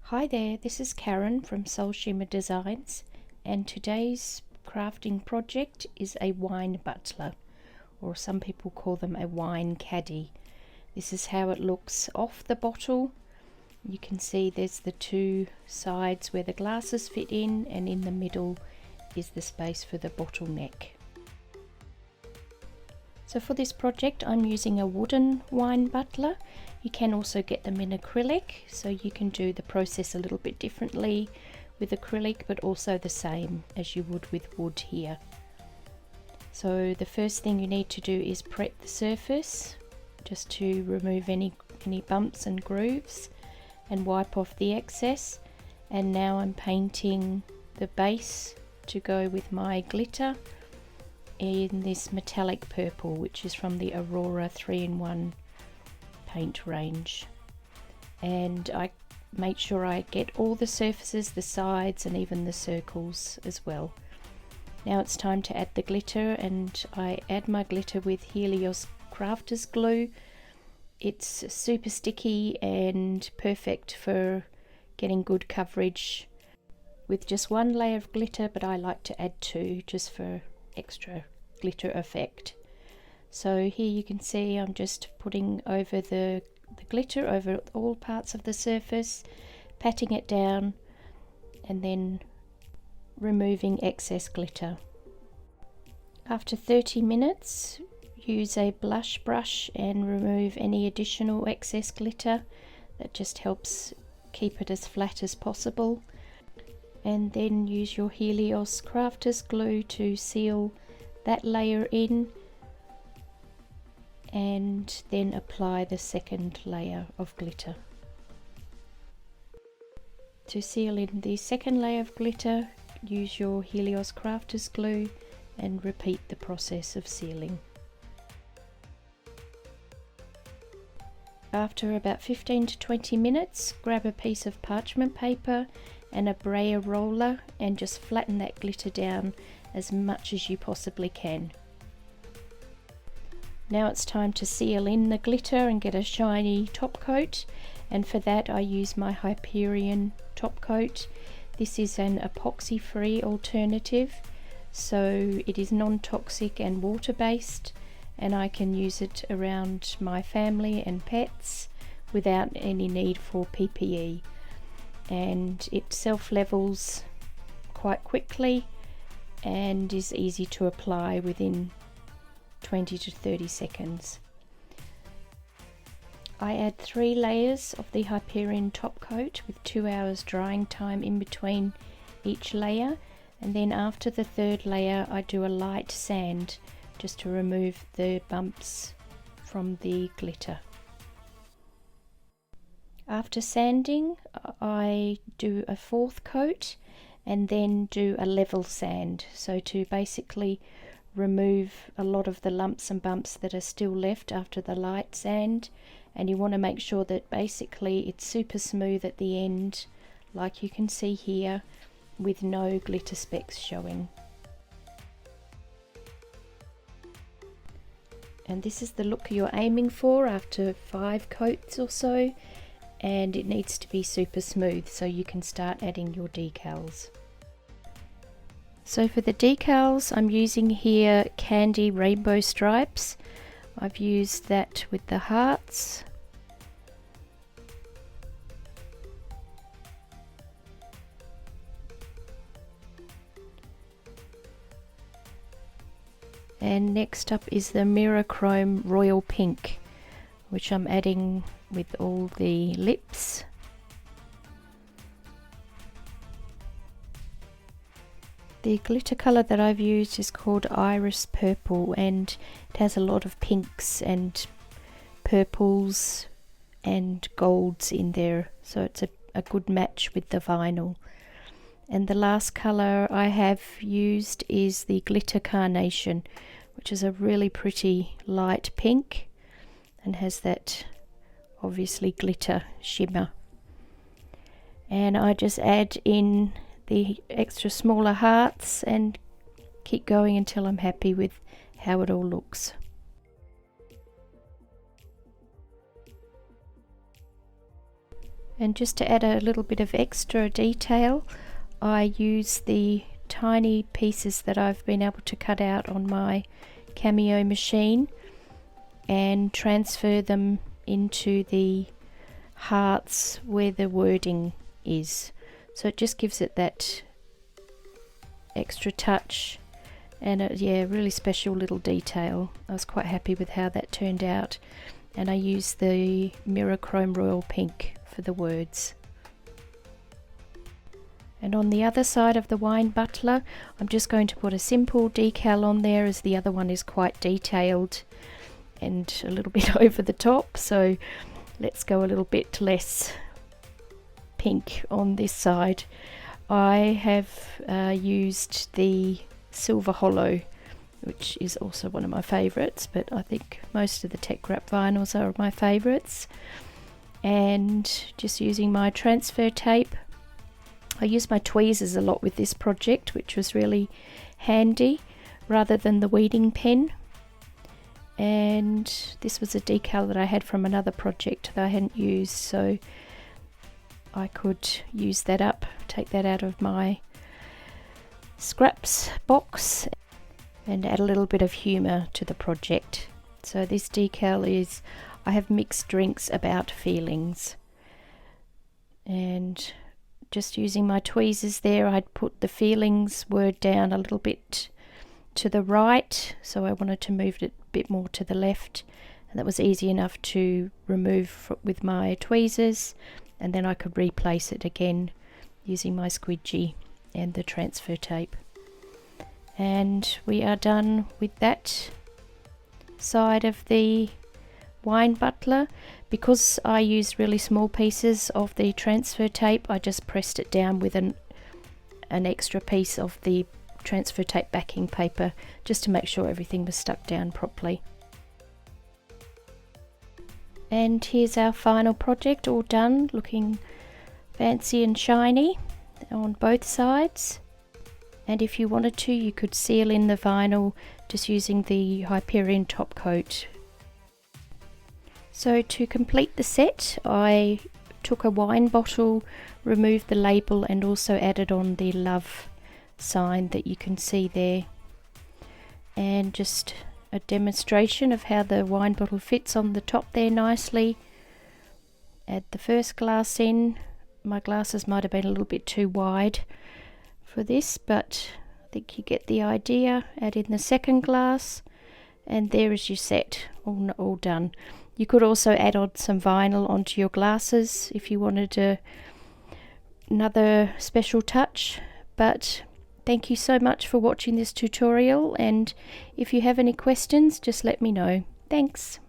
Hi there, this is Karen from Soul Shimmer Designs, and today's crafting project is a wine butler, or some people call them a wine caddy. This is how it looks off the bottle. You can see there's the two sides where the glasses fit in, and in the middle is the space for the bottleneck. So for this project I'm using a wooden wine butler. You can also get them in acrylic, so you can do the process a little bit differently with acrylic, but also the same as you would with wood here. So the first thing you need to do is prep the surface, just to remove any bumps and grooves and wipe off the excess. And now I'm painting the base to go with my glitter in this metallic purple, which is from the Aurora 3-in-1 paint range. And I make sure I get all the surfaces, the sides and even the circles as well. Now it's time to add the glitter, and I add my glitter with Helios crafter's glue. It's super sticky and perfect for getting good coverage with just one layer of glitter, but I like to add two just for extra glitter effect. So here you can see I'm just putting over the glitter over all parts of the surface, patting it down and then removing excess glitter. After 30 minutes, use a blush brush and remove any additional excess glitter. That just helps keep it as flat as possible. And then use your Helios crafter's glue to seal that layer in, and then apply the second layer of glitter. To seal in the second layer of glitter, use your Helios crafter's glue and repeat the process of sealing. After about 15 to 20 minutes, grab a piece of parchment paper and a brayer roller and just flatten that glitter down as much as you possibly can. Now it's time to seal in the glitter and get a shiny top coat, and for that I use my Hyperion Topcoat. This is an epoxy free alternative, so it is non-toxic and water based, and I can use it around my family and pets without any need for PPE. And it self-levels quite quickly and is easy to apply within 20 to 30 seconds. I add 3 layers of the Hyperion Topcoat with 2 hours drying time in between each layer, and then after the third layer I do a light sand just to remove the bumps from the glitter. After sanding, I do a 4th coat and then do a level sand, so to basically remove a lot of the lumps and bumps that are still left after the light sand. And you want to make sure that basically it's super smooth at the end, like you can see here, with no glitter specks showing. And this is the look you're aiming for after 5 coats or so, and it needs to be super smooth so you can start adding your decals. So for the decals I'm using here Candy rainbow stripes. I've used that with the hearts. And next up is the Mirror Chrome Royal Pink, which I'm adding with all the lips. The glitter colour that I've used is called Iris Purple, and it has a lot of pinks and purples and golds in there, so it's a good match with the vinyl. And the last colour I have used is the Glitter Carnation, which is a really pretty light pink and has that obviously glitter shimmer. And I just add in the extra smaller hearts and keep going until I'm happy with how it all looks. And just to add a little bit of extra detail, I use the tiny pieces that I've been able to cut out on my Cameo machine and transfer them into the hearts where the wording is. So it just gives it that extra touch and a really special little detail. I was quite happy with how that turned out, and I used the Mirror Chrome Royal Pink for the words. And on the other side of the wine butler, I'm just going to put a simple decal on there, as the other one is quite detailed and a little bit over the top, so let's go a little bit less pink on this side. I have used the Silver Hollow, which is also one of my favourites, but I think most of the Teckwrap vinyls are my favourites. And just using my transfer tape. I use my tweezers a lot with this project, which was really handy, rather than the weeding pen. And this was a decal that I had from another project that I hadn't used, so I could use that up, take that out of my scraps box and add a little bit of humour to the project. So this decal is I have mixed drinks about feelings, and just using my tweezers there, I'd put the feelings word down a little bit to the right, so I wanted to move it a bit more to the left, and that was easy enough to remove with my tweezers, and then I could replace it again using my squidgy and the transfer tape. And we are done with that side of the wine butler. Because I used really small pieces of the transfer tape, I just pressed it down with an extra piece of the transfer tape backing paper, just to make sure everything was stuck down properly. And here's our final project, all done, looking fancy and shiny on both sides. And if you wanted to, you could seal in the vinyl just using the Hyperion Topcoat. So to complete the set, I took a wine bottle, removed the label, and also added on the love sign that you can see there. And just a demonstration of how the wine bottle fits on the top there nicely. Add the first glass in. My glasses might have been a little bit too wide for this, but I think you get the idea. Add in the second glass, and there is your set, all done. You could also add on some vinyl onto your glasses if you wanted another special touch. But thank you so much for watching this tutorial, and if you have any questions, just let me know. Thanks.